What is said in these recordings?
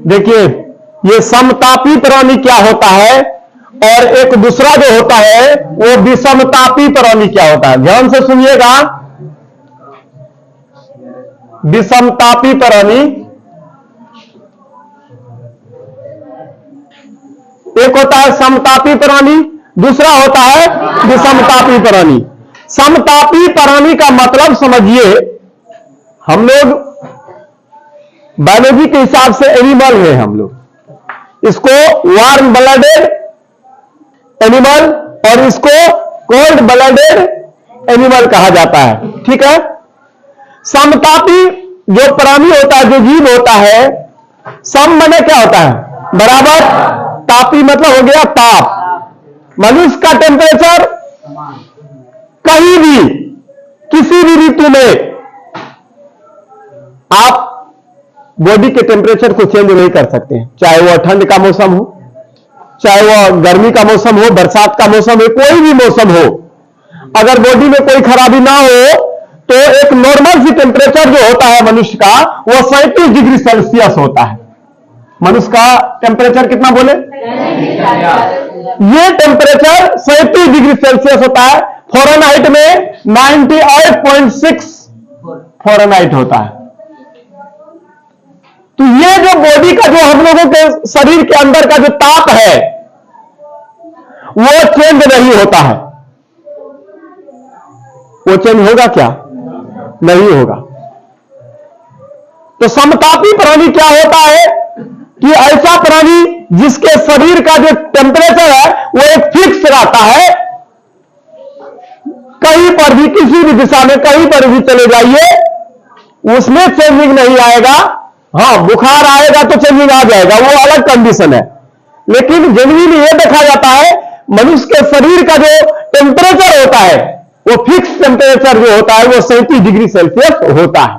देखिए, ये समतापी प्राणी क्या होता है और एक दूसरा जो होता है वो विषमतापी प्राणी क्या होता है। ध्यान से सुनिएगा। विषमतापी प्राणी एक होता है समतापी प्राणी, दूसरा होता है विषमतापी प्राणी। समतापी प्राणी का मतलब समझिए, हम लोग बायोलॉजी के हिसाब से एनिमल है, हम लोग इसको वार्म ब्लडेड एनिमल और इसको कोल्ड ब्लडेड एनिमल कहा जाता है। ठीक है। समतापी जो प्राणी होता है, जो जीव होता है, सम माने क्या होता है? बराबर। तापी मतलब हो गया ताप। मनुष्य का टेम्परेचर कहीं भी किसी भी ऋतु में आप बॉडी के टेम्परेचर को चेंज नहीं कर सकते हैं, चाहे वह ठंड का मौसम हो, चाहे वह गर्मी का मौसम हो, बरसात का मौसम हो, कोई भी मौसम हो। अगर बॉडी में कोई खराबी ना हो तो एक नॉर्मल सी टेम्परेचर जो होता है मनुष्य का, वह 37 डिग्री सेल्सियस होता है। मनुष्य का टेम्परेचर कितना बोले? ये टेम्परेचर 37 डिग्री सेल्सियस होता है। फ़ारेनहाइट में 98.6 फ़ारेनहाइट होता है। तो ये जो बॉडी का, जो हम लोगों के शरीर के अंदर का जो ताप है, वो चेंज नहीं होता है। वो चेंज होगा क्या? नहीं होगा। तो समतापी प्राणी क्या होता है कि ऐसा प्राणी जिसके शरीर का जो टेम्परेचर है वो एक फिक्स रहता है। कहीं पर भी, किसी भी दिशा में कहीं पर भी चले जाइए, उसमें चेंजिंग नहीं आएगा। हाँ, बुखार आएगा तो चेंजिंग आ जाएगा, वो अलग कंडीशन है। लेकिन जनरली ये देखा जाता है, मनुष्य के शरीर का जो टेम्परेचर होता है वो फिक्स टेम्परेचर जो होता है वो 37 डिग्री सेल्सियस होता है।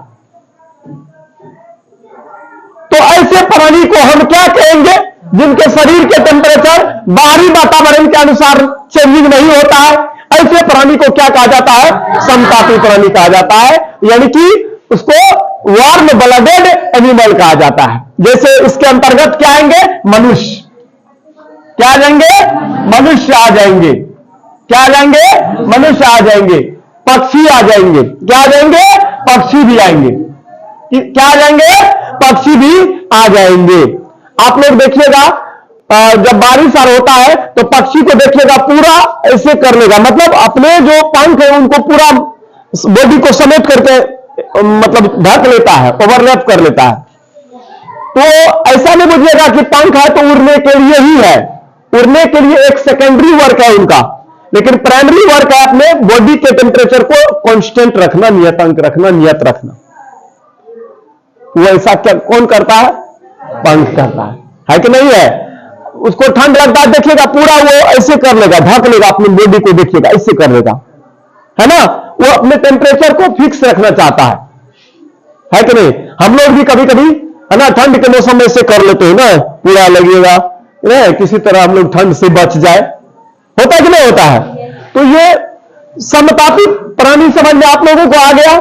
तो ऐसे प्राणी को हम क्या कहेंगे? जिनके शरीर के टेम्परेचर बाहरी वातावरण के अनुसार चेंजिंग नहीं होता है, ऐसे प्राणी को क्या कहा जाता है? समतापी प्राणी कहा जाता है। यानी कि उसको वार्म ब्लडेड एनिमल कहा जाता है। जैसे इसके अंतर्गत क्या आएंगे? मनुष्य। क्या आ जाएंगे? मनुष्य आ जाएंगे। क्या आ जाएंगे? मनुष्य आ जाएंगे। पक्षी आ जाएंगे। क्या आ जाएंगे? पक्षी भी आएंगे। क्या आ जाएंगे? पक्षी भी आ जाएंगे। आप लोग देखिएगा, जब बारिश होता है तो पक्षी को देखिएगा पूरा ऐसे कर लेगा, मतलब अपने जो पंख है उनको पूरा बॉडी को समेट करके मतलब ढक लेता है, ओवरलैप कर लेता है। तो ऐसा नहीं बुझिएगा कि पंख है तो उड़ने के लिए ही है। उड़ने के लिए एक सेकेंडरी वर्क है उनका, लेकिन प्राइमरी वर्क है अपने बॉडी के टेम्परेचर को कांस्टेंट रखना, नियतांक रखना, नियत रखना। वो ऐसा क्या कौन करता है? पंख करता है कि नहीं है? उसको ठंड लगता है, देखिएगा पूरा वो ऐसे कर लेगा, ढक लेगा अपनी बॉडी को, देखिएगा ऐसे कर लेगा, है ना? वो अपने टेम्परेचर को फिक्स रखना चाहता है कि नहीं? हम लोग भी कभी कभी, है ना, ठंड के मौसम में ऐसे कर लेते हैं ना, पूरा लगेगा ना, किसी तरह हम लोग ठंड से बच जाए। होता है कि नहीं होता है? तो ये समतापी प्राणी समझ में आप लोगों को आ गया,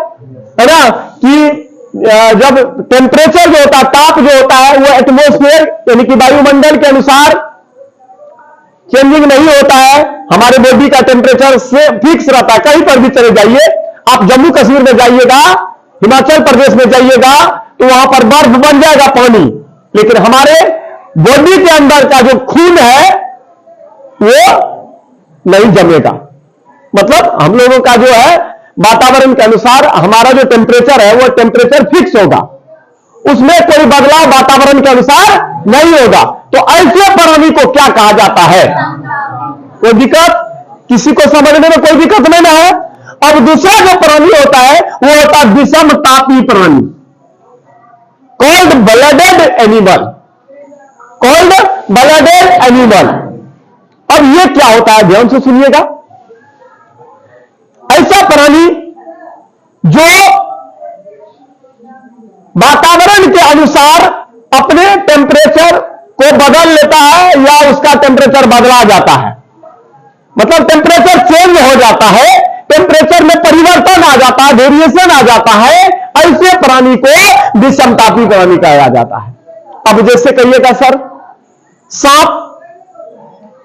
है ना, कि जब टेम्परेचर जो होता है, ताप जो होता है, वो एटमॉस्फेयर यानी कि वायुमंडल के अनुसार चेंजिंग नहीं होता है। हमारे बॉडी का टेम्परेचर से फिक्स रहता है। कहीं पर भी चले जाइए, आप जम्मू कश्मीर में जाइएगा, हिमाचल प्रदेश में जाइएगा, तो वहां पर बर्फ बन जाएगा पानी, लेकिन हमारे बॉडी के अंदर का जो खून है वो नहीं जमेगा। मतलब हम लोगों का जो है वातावरण के अनुसार हमारा जो टेम्परेचर है वो टेम्परेचर फिक्स होगा, उसमें कोई बदलाव वातावरण के अनुसार नहीं होगा। तो ऐसे प्राणी को क्या कहा जाता है? कोई दिक्कत? किसी को समझने में कोई दिक्कत नहीं ना है? अब दूसरा जो प्राणी होता है वो होता है विषमतापी प्राणी, cold blooded animal. Cold blooded animal. अब ये क्या होता है? ध्यान से सुनिएगा। ऐसा प्राणी जो वातावरण के अनुसार अपने टेम्परेचर को बदल लेता है या उसका टेम्परेचर बदला जाता है, मतलब टेम्परेचर चेंज हो जाता है, टेम्परेचर में परिवर्तन आ जाता है, वेरिएशन आ जाता है, ऐसे प्राणी को विषमतापी प्राणी कहा जाता है। अब जैसे कहिएगा सर सांप,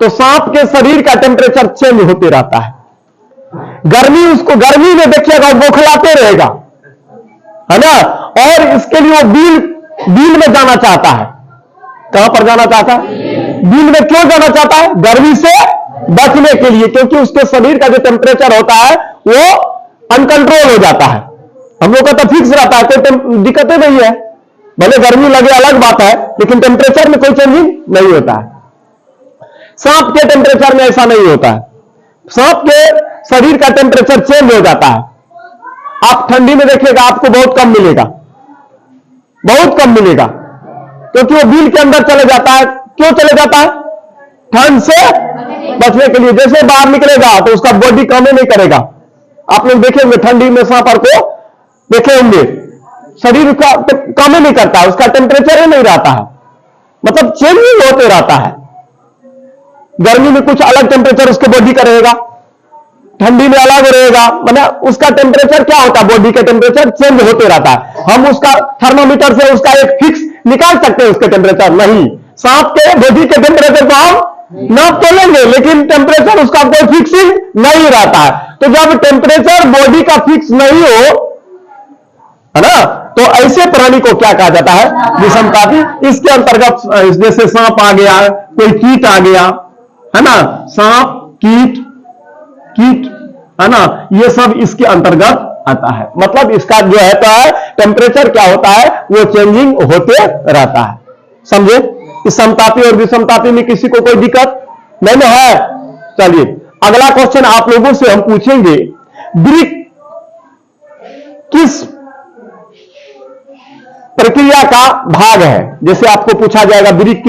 तो सांप के शरीर का टेम्परेचर चेंज होते रहता है, गर्मी उसको गर्मी में देखिएगा बौखलाते रहेगा, है ना, और इसके लिए वो बिल में जाना चाहता है। कहां पर जाना चाहता है? बिल में क्यों जाना चाहता है? गर्मी से बचने के लिए, क्योंकि उसके शरीर का जो टेम्परेचर होता है वो अनकंट्रोल हो जाता है। हम लोग का तो फिक्स रहता है, कोई दिक्कतें नहीं है, भले गर्मी लगे अलग बात है, लेकिन टेम्परेचर में कोई चेंजिंग नहीं होता है। सांप के टेम्परेचर में ऐसा नहीं होता है, सांप के शरीर का टेम्परेचर चेंज हो जाता है। आप ठंडी में देखिएगा आपको बहुत कम मिलेगा, बहुत कम मिलेगा, क्योंकि वो बिल के अंदर चले जाता है। क्यों चले जाता है? ठंड से बचने के लिए। जैसे बाहर निकलेगा तो उसका बॉडी कम ही नहीं करेगा। आप लोग देखेंगे ठंडी में सांपर को देखे होंगे, शरीर का कम ही नहीं करता, उसका टेम्परेचर ही नहीं रहता है, मतलब चेंजिंग होते रहता है। गर्मी में कुछ अलग टेम्परेचर उसके बॉडी का रहेगा, ठंडी में अलग रहेगा, मतलब उसका टेम्परेचर क्या होता है, बॉडी का टेम्परेचर चेंज होते रहता है। हम उसका थर्मामीटर से उसका एक फिक्स निकाल सकते हैं उसके टेम्परेचर? नहीं। सांप के बॉडी के टेम्परेचर को हम नाप तो लेंगे, लेकिन टेम्परेचर उसका कोई फिक्सिंग नहीं रहता है। तो जब टेम्परेचर बॉडी का फिक्स नहीं हो, है ना, तो ऐसे प्राणी को क्या कहा जाता है? विषमतापी। इसके अंतर्गत जैसे सांप आ गया, कोई कीट आ गया, है ना, सांप कीट है ना, ये सब इसके अंतर्गत आता है। मतलब इसका जो है टेम्परेचर क्या होता है, वो चेंजिंग होते रहता है। समझे? इस समतापी और विषमतापी में किसी को कोई दिक्कत नहीं है? चलिए अगला क्वेश्चन आप लोगों से हम पूछेंगे, वृक्क किस प्रक्रिया का भाग है? जैसे आपको पूछा जाएगा वृक्क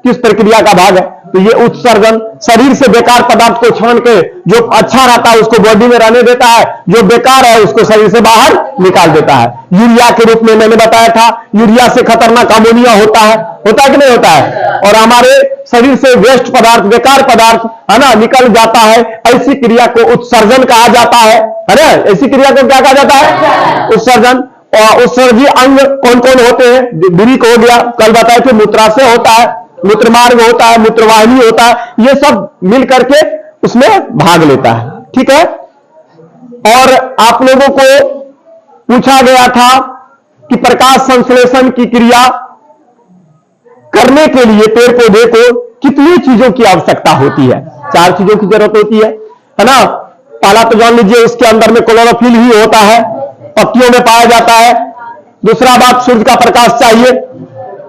किस प्रक्रिया का भाग है, तो ये उत्सर्जन, शरीर से बेकार पदार्थ को छान के जो अच्छा रहता है उसको बॉडी में रहने देता है, जो बेकार है उसको शरीर से बाहर निकाल देता है। यूरिया के रूप में मैंने बताया था, यूरिया से खतरनाक अमोनिया होता है कि नहीं होता है, और हमारे शरीर से वेस्ट पदार्थ, बेकार पदार्थ, है ना, निकल जाता है। ऐसी क्रिया को उत्सर्जन कहा जाता है ना? ऐसी क्रिया को क्या कहा जाता है? उत्सर्जन। और उत्सर्जी अंग कौन कौन होते हैं? वृक्क हो गया, कल बताया कि मूत्राशय होता है, मूत्रमार्ग होता है, मूत्रवाहिनी होता है, ये सब मिल करके उसमें भाग लेता है। ठीक है। और आप लोगों को पूछा गया था कि प्रकाश संश्लेषण की क्रिया करने के लिए पेड़ पौधे को कितनी चीजों की आवश्यकता होती है? 4 चीजों की जरूरत होती है ना। पहला तो जान लीजिए उसके अंदर में क्लोरोफिल ही होता है, पत्तियों में पाया जाता है। दूसरा बात सूर्य का प्रकाश चाहिए,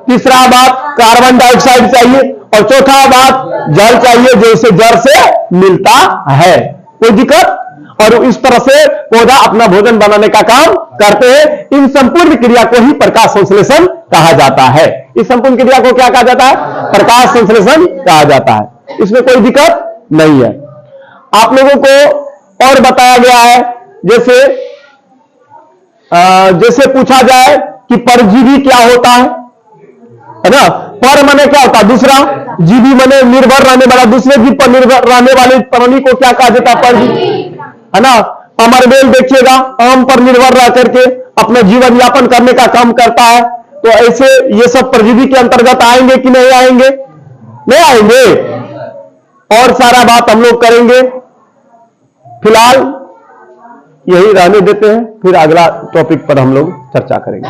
तीसरा बात कार्बन डाइऑक्साइड चाहिए, और चौथा बात जल चाहिए जो इसे जड़ से मिलता है। कोई दिक्कत? और इस तरह से पौधा अपना भोजन बनाने का काम करते हैं। इन संपूर्ण क्रिया को ही प्रकाश संश्लेषण कहा जाता है। इस संपूर्ण क्रिया को क्या कहा जाता है? प्रकाश संश्लेषण कहा जाता है। इसमें कोई दिक्कत नहीं है। आप लोगों को और बताया गया है, जैसे पूछा जाए कि परजीवी क्या होता है ना। पर माने क्या होता है? दूसरा। जीवी माने निर्भर रहने वाला, दूसरे जीव पर निर्भर रहने वाले प्राणी को क्या कहा जाता है? परजीवी, है ना। अमरबेल देखिएगा, आम पर निर्भर रह करके अपना जीवन यापन करने का काम करता है। तो ऐसे ये सब परजीवी के अंतर्गत आएंगे कि नहीं आएंगे? नहीं आएंगे। और सारा बात हम लोग करेंगे, फिलहाल यही रहने देते हैं, फिर अगला टॉपिक पर हम लोग चर्चा करेंगे।